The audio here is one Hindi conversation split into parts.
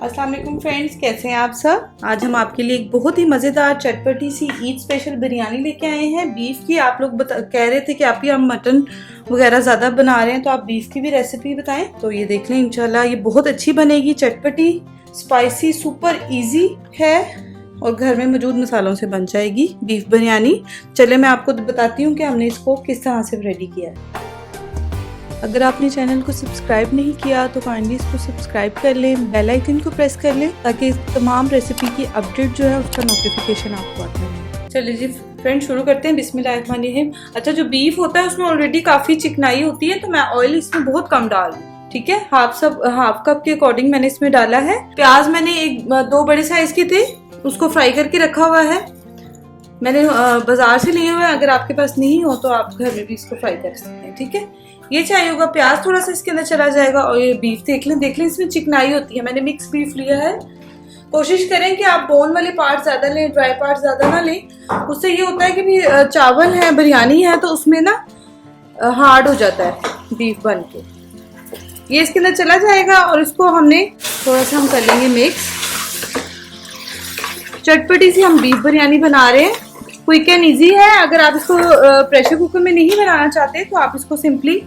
अस्सलाम वालेकुम फ्रेंड्स, कैसे हैं आप सब। आज हम आपके लिए एक बहुत ही मज़ेदार चटपटी सी ईद स्पेशल बिरयानी लेके आए हैं बीफ की। आप लोग कह रहे थे कि आप हम मटन वगैरह ज़्यादा बना रहे हैं तो आप बीफ की भी रेसिपी बताएं। तो ये देख लें, इंशाल्लाह ये बहुत अच्छी बनेगी, चटपटी स्पाइसी सुपर इजी है और घर में मौजूद मसालों से बन जाएगी बीफ बिरयानी। चले मैं आपको बताती हूँ कि हमने इसको किस तरह से रेडी किया है। अगर आपने चैनल को सब्सक्राइब नहीं किया तो काइंडली इसको सब्सक्राइब कर लें, बेल आइकन को प्रेस कर लें ताकि तमाम रेसिपी की अपडेट जो है उसका नोटिफिकेशन आपको आता है। चलिए जी फ्रेंड, शुरू करते हैं। बिस्मिल्लाहिर्रहमानिर्रहीम। अच्छा, जो बीफ होता है उसमें ऑलरेडी काफ़ी चिकनाई होती है तो मैं ऑयल इसमें बहुत कम डाल दूँ, ठीक है। हाफ कप के अकॉर्डिंग मैंने इसमें डाला है। प्याज मैंने दो बड़े साइज के थे, उसको फ्राई करके रखा हुआ है। मैंने बाजार से लिए हुए हैं, अगर आपके पास नहीं हो तो आप घर में भी इसको फ्राई कर सकते हैं, ठीक है। ये चाहिए होगा, प्याज थोड़ा सा इसके अंदर चला जाएगा। और ये बीफ देख लें इसमें चिकनाई होती है। मैंने मिक्स बीफ लिया है। कोशिश करें कि आप बोन वाले पार्ट ज्यादा लें, ड्राई पार्ट ज्यादा ना लें। उससे ये होता है कि भी चावल है, बिरयानी है तो उसमें ना हार्ड हो जाता है बीफ बन के। ये इसके अंदर चला जाएगा और इसको हमने थोड़ा सा हम कर लेंगे मिक्स। चटपटी सी हम बीफ बिरयानी बना रहे हैं, क्विक एंड इजी है। अगर आप इसको प्रेशर कुकर में नहीं बनाना चाहते तो आप इसको सिंपली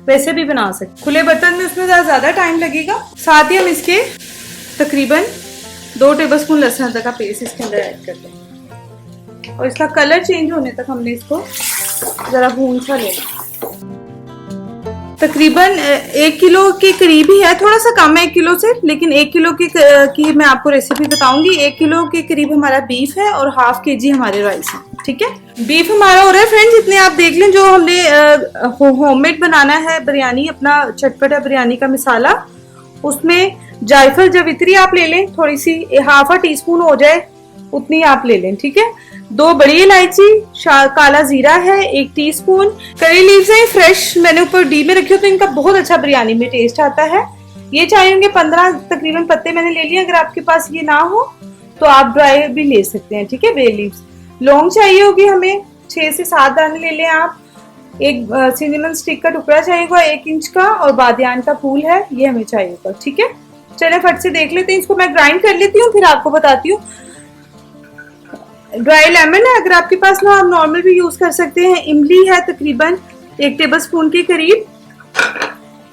वैसे भी बना सकते। खुले बर्तन में उसमें ज्यादा टाइम लगेगा। साथ ही हम इसके तकरीबन 2 टेबलस्पून लहसुन अदरक का पेस्ट इसके अंदर ऐड कर दें और इसका कलर चेंज होने तक हमने इसको जरा भून सा लेना। तकरीबन 1 किलो के करीब ही है, थोड़ा सा कम है 1 किलो से, लेकिन 1 किलो की मैं आपको रेसिपी बताऊंगी। 1 किलो के करीब हमारा बीफ है और ½ kg हमारे राइस है, ठीक है। बीफ हमारा हो रहा है फ्रेंड्स, इतने आप देख लें। जो हमने होममेड बनाना है बिरयानी, अपना चटपटा बिरयानी का मसाला, उसमें जायफल जवित्री आप ले लें, थोड़ी सी ½ टीस्पून हो जाए उतनी आप ले लें, ठीक है। 2 बड़ी इलायची, काला जीरा है 1 टीस्पून, करी लीव्स है फ्रेश, मैंने ऊपर डी में रखी हो तो इनका बहुत अच्छा बिरयानी में टेस्ट आता है। ये चाहिए होंगे 15 तकरीबन पत्ते मैंने ले लिए। अगर आपके पास ये ना हो तो आप ड्राई भी ले सकते हैं, ठीक है। बे लीव्स, लौंग चाहिए होगी हमें 6 से 7 दाने ले लें आप। एक सिनेमन स्टिक का टुकड़ा चाहिए होगा 1 इंच का, और बादियान का फूल है ये हमें चाहिए होगा, ठीक है। चले फट से देख लेते हैं। इसको मैं ग्राइंड कर लेती हूँ फिर आपको बताती हूँ। ड्राई लेमन है, अगर आपके पास ना आप नॉर्मल भी यूज कर सकते हैं। इमली है तकरीबन 1 टेबलस्पून के करीब।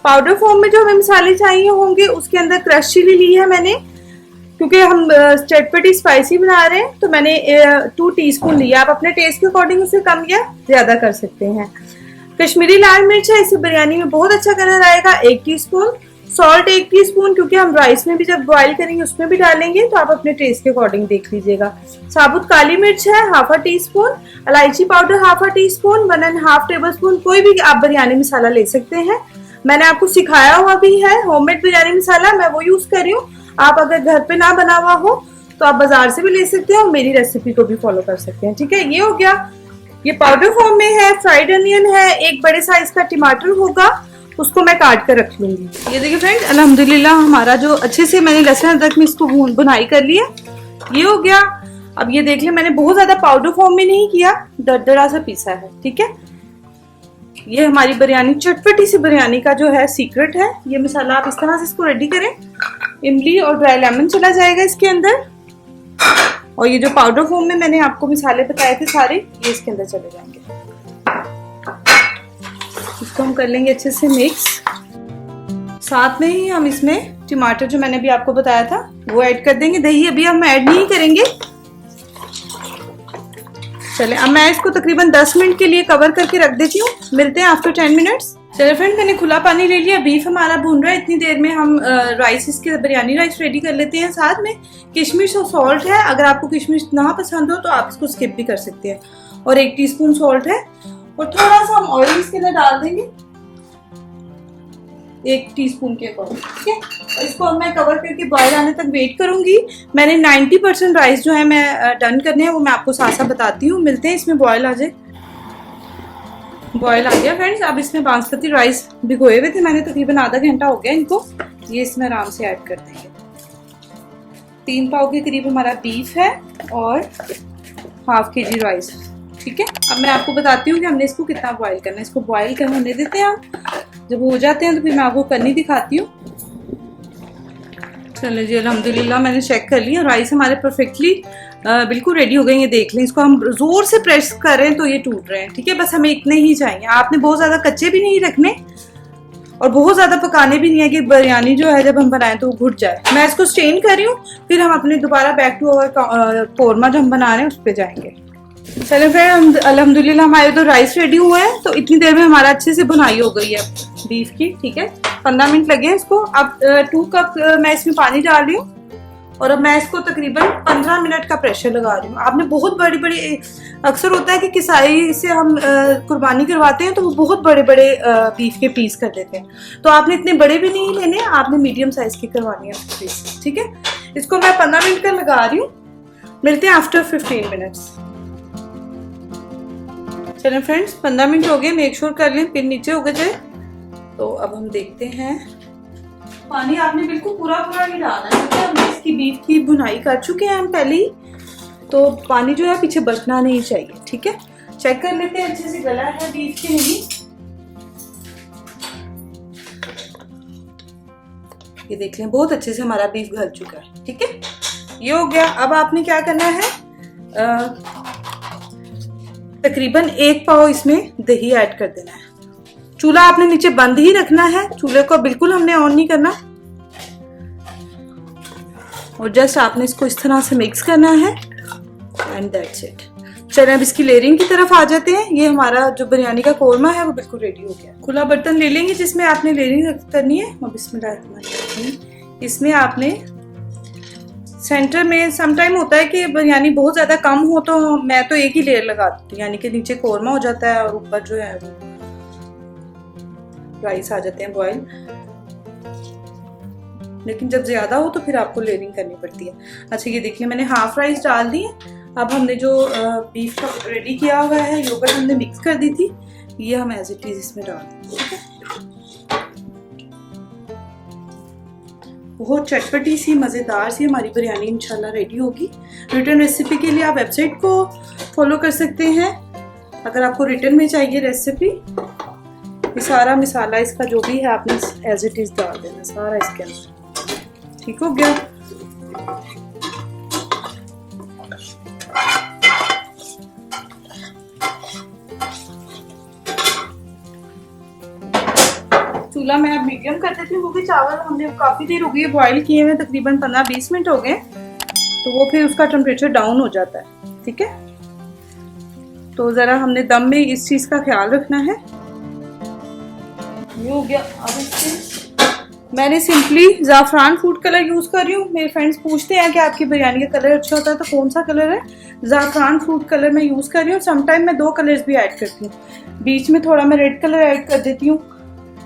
पाउडर फॉर्म में जो हमें मसाले चाहिए होंगे उसके अंदर क्रश चिली ली है मैंने, क्योंकि हम चटपटी स्पाइसी बना रहे हैं तो मैंने 2 टीस्पून लिया। आप अपने टेस्ट के अकॉर्डिंग उसे कम या ज्यादा कर सकते हैं। कश्मीरी लाल मिर्च है, इससे बिरयानी में बहुत अच्छा कलर आएगा 1 टीस्पून। सॉल्ट 1 टीस्पून, क्योंकि हम राइस में भी जब बॉईल करेंगे उसमें भी डालेंगे तो आप अपने टेस्ट के अकॉर्डिंग देख लीजिएगा। साबुत काली मिर्च है ½ टीस्पून। इलायची पाउडर ½ टीस्पून। 1½ टेबलस्पून कोई भी आप बिरयानी मसाला ले सकते हैं। मैंने आपको सिखाया हुआ भी है होममेड बिरयानी मसाला, मैं वो यूज कर रही हूँ। आप अगर घर पे ना बना हुआ हो तो आप बाजार से भी ले सकते हैं और मेरी रेसिपी को भी फॉलो कर सकते हैं, ठीक है। ये हो गया, ये पाउडर फॉर्म में है। फ्राइड अनियन है, 1 बड़े साइज का टमाटर होगा, उसको मैं काट कर रख लूंगी। ये देखिए फ्रेंड, अल्हम्दुलिल्लाह हमारा जो अच्छे से मैंने लहसुन अदरक में इसको बुनाई कर लिया, ये हो गया। अब ये देख ले, मैंने बहुत ज्यादा पाउडर फॉर्म में नहीं किया, दरदरा सा पीसा है, ठीक है। ये हमारी बिरयानी, चटपटी सी बिरयानी का जो है सीक्रेट है ये मसाला। आप इस तरह से इसको रेडी करें। इमली और ड्राई लेमन चला जाएगा इसके अंदर, और ये जो पाउडर फॉर्म में मैंने आपको मसाले बताए थे सारे, ये इसके अंदर चले जाएंगे। इसको हम कर लेंगे अच्छे से मिक्स। साथ में ही हम इसमें टमाटर जो मैंने भी आपको बताया था वो ऐड कर देंगे। दही अभी हम ऐड नहीं करेंगे। चले, अब मैं इसको तकरीबन 10 मिनट के लिए कवर करके रख देती हूँ। मिलते हैं आफ्टर 10 मिनट्स। चलो फ्रेंड, मैंने खुला पानी ले लिया, बीफ हमारा भून रहा है। इतनी देर में हम राइस, इसके बिरयानी राइस रेडी कर लेते हैं। साथ में किशमिश और सॉल्ट है, अगर आपको किशमिश ना पसंद हो तो आप इसको स्किप भी कर सकते हैं। और 1 टीस्पून सॉल्ट है और थोड़ा सा हम ऑयल इसके अंदर डाल देंगे 1 टीस्पून के अकॉर्डिंग, ठीक है। और इसको मैं कवर करके बॉयल आने तक वेट करूंगी। मैंने 90% राइस जो है मैं डन करने हैं, वो मैं आपको साथ साथ बताती हूँ। मिलते हैं, इसमें बॉयल आ जाए। बॉयल आ गया फ्रेंड्स। अब इसमें बासमती राइस भिगोए हुए थे मैंने, तकरीबन आधा घंटा हो गया इनको। ये इसमें आराम से ऐड कर देंगे। 3 पाव के करीब हमारा बीफ है और ½ kg राइस, ठीक है। अब मैं आपको बताती हूँ कि हमने इसको कितना बॉईल करना है। इसको बॉईल कर होने देते हैं आप, जब हो जाते हैं तो फिर मैं आपको करनी दिखाती हूँ। चलिए जी, अल्हम्दुलिल्लाह मैंने चेक कर लिया, राइस हमारे परफेक्टली बिल्कुल रेडी हो गए। ये देख लें, इसको हम जोर से प्रेस कर रहे हैं तो ये टूट रहे हैं, ठीक है। बस हमें इतने ही चाहिए, आपने बहुत ज्यादा कच्चे भी नहीं रखने और बहुत ज्यादा पकाने भी नहीं है कि बिरयानी जो है जब हम बनाएं तो वो घुट जाए। मैं इसको स्ट्रेन कर रही हूँ, फिर हम अपने दोबारा बैक टू अवर कोरमा जो हम बना रहे हैं उस पर जाएंगे। चलो फ्रेंड, अल्हम्दुलिल्लाह हमारे तो राइस रेडी हुए हैं, तो इतनी देर में हमारा अच्छे से बुनाई हो गई है बीफ की, ठीक है। 15 मिनट लगे हैं इसको। अब 2 कप मैं इसमें पानी डाल रही हूँ और अब मैं इसको तकरीबन 15 मिनट का प्रेशर लगा रही हूँ। आपने बहुत बड़ी बड़ी, अक्सर होता है कि किसाई से हम कुर्बानी करवाते हैं तो वो बहुत बड़े बड़े बीफ के पीस कर देते हैं, तो आपने इतने बड़े भी नहीं लेने, आपने मीडियम साइज की करवानी है पीस, ठीक है। इसको मैं 15 मिनट का लगा रही हूँ, मिलते हैं आफ्टर 15 मिनट्स। चलें फ्रेंड्स, 15 मिनट हो गए, मेक श्योर कर लें फिर नीचे हो गए जाए। तो अब हम देखते हैं, पानी आपने बिल्कुल पूरा पूरा नहीं डालना है, क्योंकि हमने इसकी बीफ की भुनाई कर चुके हैं हम पहले ही, तो पानी जो है पीछे बचना नहीं चाहिए, ठीक है। चेक कर लेते हैं अच्छे से गला है बीफ की नहीं। ये देख लें, बहुत अच्छे से हमारा बीफ गल चुका है, ठीक है। ये हो गया। अब आपने क्या करना है, तकरीबन 1 पाव इसमें दही ऐड कर देना है। चूल्हा आपने नीचे बंद ही रखना है, चूल्हे को बिल्कुल हमने ऑन नहीं करना, और जस्ट आपने इसको इस तरह से मिक्स करना है एंड दैट्स इट। चलिए अब इसकी लेयरिंग की तरफ आ जाते हैं। ये हमारा जो बिरयानी का कोरमा है वो बिल्कुल रेडी हो गया। खुला बर्तन ले लेंगे जिसमें आपने लेयरिंग करनी है, और बिस्मिल्लाह, इसमें आपने सेंटर में, समटाइम होता है कि बिरयानी बहुत ज़्यादा कम हो तो मैं तो एक ही लेयर लगा देती हूँ, यानी कि नीचे कोरमा हो जाता है और ऊपर जो है वो राइस आ जाते हैं बॉयल। लेकिन जब ज़्यादा हो तो फिर आपको लेयरिंग करनी पड़ती है। अच्छा, ये देखिए मैंने हाफ राइस डाल दी है। अब हमने जो बीफ का रेडी किया हुआ है, योगर्ट हमने मिक्स कर दी थी, ये हम एज इट इज इसमें डाल देंगे, ठीक है। बहुत चटपटी सी मज़ेदार सी हमारी बिरयानी इंशाल्लाह रेडी होगी। रिटर्न रेसिपी के लिए आप वेबसाइट को फॉलो कर सकते हैं अगर आपको रिटर्न में चाहिए रेसिपी। ये सारा मसाला इसका जो भी है आपने एज इट इज डाल देना सारा इसके अंदर, ठीक हो गया। चूल्हा मैं अब मीडियम कर देती हूँ, क्योंकि चावल हमने काफ़ी देर हो गई है बॉईल किए हुए, तकरीबन 15-20 मिनट हो गए, तो वो फिर उसका टेम्परेचर डाउन हो जाता है, ठीक है। तो ज़रा हमने दम में इस चीज़ का ख्याल रखना है। ये हो गया। अब इसके मैंने सिंपली ज़ाफ़रान फूड कलर यूज़ कर रही हूँ। मेरे फ्रेंड्स पूछते हैं कि आपकी बिरयानी का कलर अच्छा होता है तो कौन सा कलर है। ज़ाफ़रान फूड कलर मैं यूज़ कर रही हूँ। समटाइम मैं 2 कलर्स भी ऐड करती हूँ, बीच में थोड़ा मैं रेड कलर ऐड कर देती हूँ,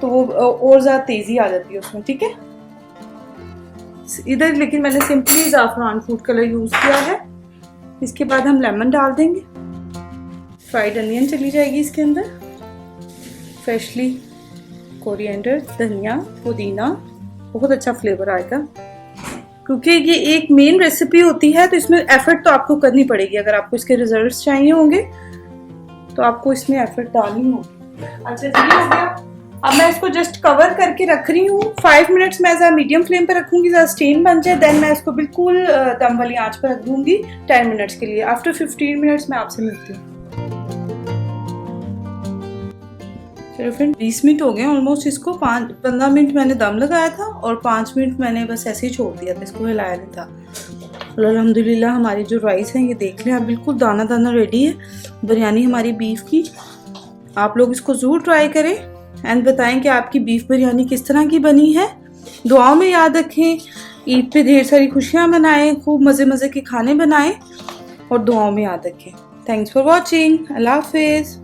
तो वो और ज़्यादा तेज़ी आ जाती है उसमें, ठीक है। इधर लेकिन मैंने सिंपली ज़ाफ़रान फूड कलर यूज़ किया है। इसके बाद हम लेमन डाल देंगे, फ्राइड अनियन चली जाएगी इसके अंदर, फ्रेशली कोरिएंडर, धनिया, पुदीना, बहुत अच्छा फ्लेवर आएगा। क्योंकि ये एक मेन रेसिपी होती है तो इसमें एफर्ट तो आपको करनी पड़ेगी। अगर आपको इसके रिजल्ट्स चाहिए होंगे तो आपको इसमें एफर्ट डालनी होगी। अच्छा जी, हो गया। अब मैं इसको जस्ट कवर करके रख रही हूँ 5 मिनट्स। मैं ज़रा मीडियम फ्लेम पे रखूंगी, ज़रा स्टेन बन जाए, देन मैं इसको बिल्कुल दम वाली आंच पर रख दूंगी 10 मिनट्स के लिए। आफ्टर 15 मिनट्स मैं आपसे मिलती हूँ। चलो फ्रेंड, 20 मिनट हो गए ऑलमोस्ट। इसको 15 मिनट मैंने दम लगाया था और 5 मिनट मैंने बस ऐसे ही छोड़ दिया था, इसको हिलाया नहीं था। अल्हम्दुलिल्लाह हमारी जो राइस है ये देख लें आप, बिल्कुल दाना दाना रेडी है बिरयानी हमारी बीफ की। आप लोग इसको ज़रूर ट्राई करें एंड बताएं कि आपकी बीफ बिरयानी किस तरह की बनी है। दुआओं में याद रखें, ईद पे ढेर सारी खुशियाँ मनाएं, खूब मज़े मज़े के खाने बनाएं और दुआओं में याद रखें। Thanks for watching. अल्लाह हाफिज़।